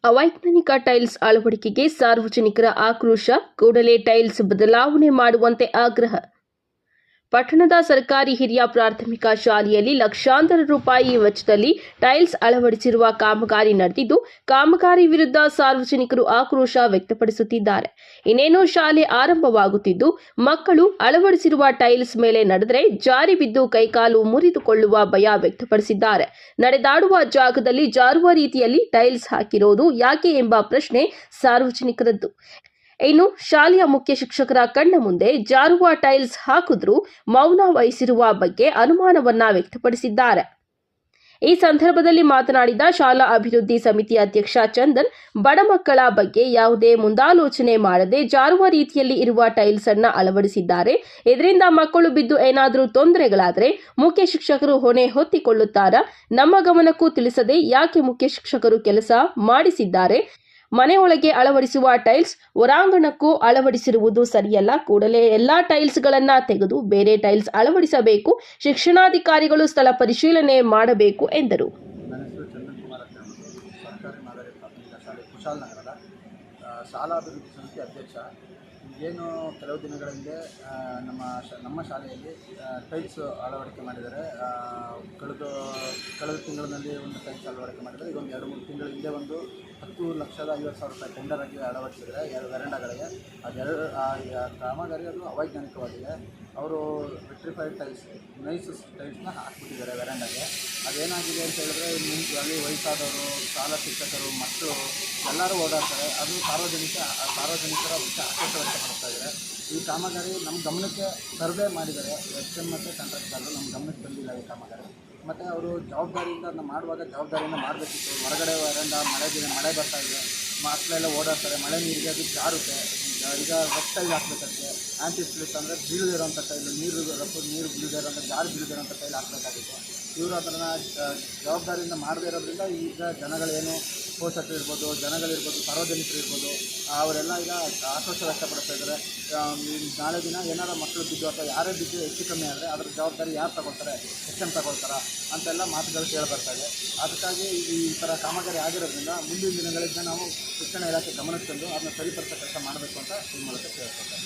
ಅವೈಜ್ಞಾನಿಕ ಟೈಲ್ಸ್ ಅಳವಡಿಕೆಗೆ ಸಾರ್ವಜನಿಕರ ಆಕ್ರೋಶ. ಕೂಡಲೇ ಟೈಲ್ಸ್ ಬದಲಾವಣೆ ಮಾಡುವಂತೆ ಆಗ್ರಹ. ಪಟ್ಟಣದ ಸರ್ಕಾರಿ ಹಿರಿಯ ಪ್ರಾಥಮಿಕ ಶಾಲೆಯಲ್ಲಿ ಲಕ್ಷಾಂತರ ರೂಪಾಯಿ ವೆಚ್ಚದಲ್ಲಿ ಟೈಲ್ಸ್ ಅಳವಡಿಸಿರುವ ಕಾಮಗಾರಿ ನಡೆದಿದ್ದು, ಕಾಮಗಾರಿ ವಿರುದ್ಧ ಸಾರ್ವಜನಿಕರು ಆಕ್ರೋಶ ವ್ಯಕ್ತಪಡಿಸುತ್ತಿದ್ದಾರೆ. ಇನ್ನೇನು ಶಾಲೆ ಆರಂಭವಾಗುತ್ತಿದ್ದು, ಮಕ್ಕಳು ಅಳವಡಿಸಿರುವ ಟೈಲ್ಸ್ ಮೇಲೆ ನಡೆದರೆ ಜಾರಿ ಬಿದ್ದು ಕೈಕಾಲು ಮುರಿದುಕೊಳ್ಳುವ ಭಯ ವ್ಯಕ್ತಪಡಿಸಿದ್ದಾರೆ. ನಡೆದಾಡುವ ಜಾಗದಲ್ಲಿ ಜಾರುವ ರೀತಿಯಲ್ಲಿ ಟೈಲ್ಸ್ ಹಾಕಿರೋದು ಯಾಕೆ ಎಂಬ ಪ್ರಶ್ನೆ ಸಾರ್ವಜನಿಕರದ್ದು. ಇನ್ನು ಶಾಲೆಯ ಮುಖ್ಯ ಶಿಕ್ಷಕರ ಕಣ್ಣ ಮುಂದೆ ಜಾರುವ ಟೈಲ್ಸ್ ಹಾಕಿದ್ರೂ ಮೌನ ವಹಿಸಿರುವ ಬಗ್ಗೆ ಅನುಮಾನವನ್ನ ವ್ಯಕ್ತಪಡಿಸಿದ್ದಾರೆ. ಈ ಸಂದರ್ಭದಲ್ಲಿ ಮಾತನಾಡಿದ ಶಾಲಾ ಅಭಿವೃದ್ಧಿ ಸಮಿತಿ ಅಧ್ಯಕ್ಷ ಚಂದನ್, ಬಡ ಮಕ್ಕಳ ಬಗ್ಗೆ ಯಾವುದೇ ಮುಂದಾಲೋಚನೆ ಮಾಡದೆ ಜಾರುವ ರೀತಿಯಲ್ಲಿ ಇರುವ ಟೈಲ್ಸ್ ಅನ್ನ ಅಳವಡಿಸಿದ್ದಾರೆ. ಇದರಿಂದ ಮಕ್ಕಳು ಬಿದ್ದು ಏನಾದರೂ ತೊಂದರೆಗಳಾದರೆ ಮುಖ್ಯ ಶಿಕ್ಷಕರು ಹೊಣೆ ಹೊತ್ತಿಕೊಳ್ಳುತ್ತಾರಾ? ನಮ್ಮ ಗಮನಕ್ಕೂ ತಿಳಿಸದೆ ಯಾಕೆ ಮುಖ್ಯ ಶಿಕ್ಷಕರು ಕೆಲಸ ಮಾಡಿಸಿದ್ದಾರೆ? ಮನೆಯೊಳಗೆ ಅಳವಡಿಸುವ ಟೈಲ್ಸ್ ಹೊರಾಂಗಣಕ್ಕೂ ಅಳವಡಿಸಿರುವುದು ಸರಿಯಲ್ಲ. ಕೂಡಲೇ ಎಲ್ಲಾ ಟೈಲ್ಸ್ಗಳನ್ನ ತೆಗೆದು ಬೇರೆ ಟೈಲ್ಸ್ ಅಳವಡಿಸಬೇಕು. ಶಿಕ್ಷಣಾಧಿಕಾರಿಗಳು ಸ್ಥಳ ಪರಿಶೀಲನೆ ಮಾಡಬೇಕು ಎಂದರು. ನನ್ನ ಹೆಸರು ಚಂದನ್ ಕುಮಾರ್ ಅಂತ ಹೇಳ್ಬಿಟ್ಟು ಸರ್ಕಾರಿ ಮಾದರಿ ಪ್ರಾಥಮಿಕ ಶಾಲೆ ಕುಶಾಲನಗರದ ಶಾಲಾ ಅಭಿವೃದ್ಧಿ ಸಮಿತಿ ಅಧ್ಯಕ್ಷ. ಏನು ಕೆಲವು ದಿನಗಳ ಹಿಂದೆ ನಮ್ಮ ಶಾಲೆಯಲ್ಲಿ ಟೈಲ್ಸ್ ಅಳವಡಿಕೆ ಮಾಡಿದ್ದಾರೆ. ಕಳೆದ ತಿಂಗಳಿನಲ್ಲಿ ಒಂದು ಟೈಲ್ಸ್ ಅಳವಡಿಕೆ ಮಾಡಿದ್ದಾರೆ. ಈಗ ಒಂದು 2-3 ತಿಂಗಳ ಹಿಂದೆ ಒಂದು 10,50,000 ರೂಪಾಯಿ ಟೆಂಡರ್ ಆಗಿ ಅಳವಡಿಸಿದರೆ 2 ವೆರಂಡಾಗಳಿಗೆ. ಕಾಮಗಾರಿ ಅದು ಅವೈಜ್ಞಾನಿಕವಾಗಿದೆ. ಅವರು ವಿಟ್ರಿಫೈಡ್ ಟೈಲ್ಸ್, ನೈಸ್ ಟೈಲ್ಸ್ನ ಹಾಕ್ಬಿಟ್ಟಿದ್ದಾರೆ ವೆರಂಡಾಗೆ. ಅದೇನಾಗಿದೆ ಅಂತ ಹೇಳಿದ್ರೆ, ಅಲ್ಲಿ ವಯಸ್ಸಾದವರು, ಶಾಲಾ ಶಿಕ್ಷಕರು, ಮಕ್ಕಳು ಎಲ್ಲರೂ ಓಡಾಡ್ತಾರೆ. ಅದು ಸಾರ್ವಜನಿಕರ ಆಕ್ರೋಶ ವ್ಯಕ್ತಪಡಿಸ್ತಾ ಇದ್ದಾರೆ. ಈ ಕಾಮಗಾರಿ ನಮ್ಮ ಗಮನಕ್ಕೆ ಸರ್ವೆ ಮಾಡಿದ್ದಾರೆ. HM ಮತ್ತು ಕಾಂಟ್ರಾಕ್ಟರ್ಗಳು ನಮ್ಮ ಗಮನಕ್ಕೆ ಬಂದಿಲ್ಲ ಈ ಕಾಮಗಾರಿ. ಮತ್ತು ಅವರು ಜವಾಬ್ದಾರಿಯಿಂದ ಮಾಡುವಾಗ ಜವಾಬ್ದಾರಿಯಿಂದ ಮಾಡಬೇಕಿತ್ತು. ಹೊರಗಡೆ ವರಂಡ ಮಳೆ ಬರ್ತಾ ಇದೆ, ಮಕ್ಕಳೆಲ್ಲ ಓಡಾಡ್ತಾರೆ, ಮಳೆ ನೀರಿಗೆ ಅದು ಜಾರುತ್ತೆ. ಈಗ ರಫ್ ಟೈಲ್ ಹಾಕಬೇಕಾಗುತ್ತೆ. ಆ್ಯಂಟಿ ಸ್ಲಿಪ್ ಅಂದರೆ ಬೀಳದಿರೋಂಥ ಟೈಲು, ನೀರು ಬೀಳದೇ ಇರೋಂಥ, ಜಾರಿ ಬೀಳದೇ ಇರೋಂಥ ಟೈಲ್ ಹಾಕಬೇಕಾಗಿತ್ತು. ಇವರು ಅದನ್ನು ಜವಾಬ್ದಾರಿಯಿಂದ ಮಾಡದೇ ಇರೋದ್ರಿಂದ ಈಗ ಜನಗಳೇನು ಪೋಷಕರು ಇರ್ಬೋದು, ಜನಗಳಿರ್ಬೋದು, ಸಾರ್ವಜನಿಕರು ಇರ್ಬೋದು, ಅವರೆಲ್ಲ ಈಗ ಆಕ್ರೋಶ ವ್ಯಕ್ತಪಡಿಸ್ತಾ ಇದ್ದಾರೆ. ನಾಳೆ ದಿನ ಏನಾರ ಮಕ್ಕಳು ಬಿದ್ದು ಅಥವಾ ಯಾರೇ ಬಿದ್ದು ಹೆಚ್ಚು ಕಮ್ಮಿ ಆದರೆ ಅದರ ಜವಾಬ್ದಾರಿ ಯಾರು ತಗೊಳ್ತಾರೆ, HM ತಗೊಳ್ತಾರ ಅಂತೆಲ್ಲ ಮಾತುಗಳು ಕೇಳಿ ಬರ್ತಾ ಇದೆ. ಅದಕ್ಕಾಗಿ ಈ ಥರ ಕಾಮಗಾರಿ ಆಗಿರೋದ್ರಿಂದ ಮುಂದಿನ ದಿನಗಳಿಂದ ನಾವು ಶಿಕ್ಷಣ ಇಲಾಖೆ ಗಮನಕ್ಕೆ ತಂದು ಅದನ್ನ ಸರಿಪಡಿಸೋ ಕೆಲಸ ಮಾಡಬೇಕು ಅಂತ ಈ ಮೂಲಕ ಕೇಳ್ಕೊಳ್ತಾರೆ.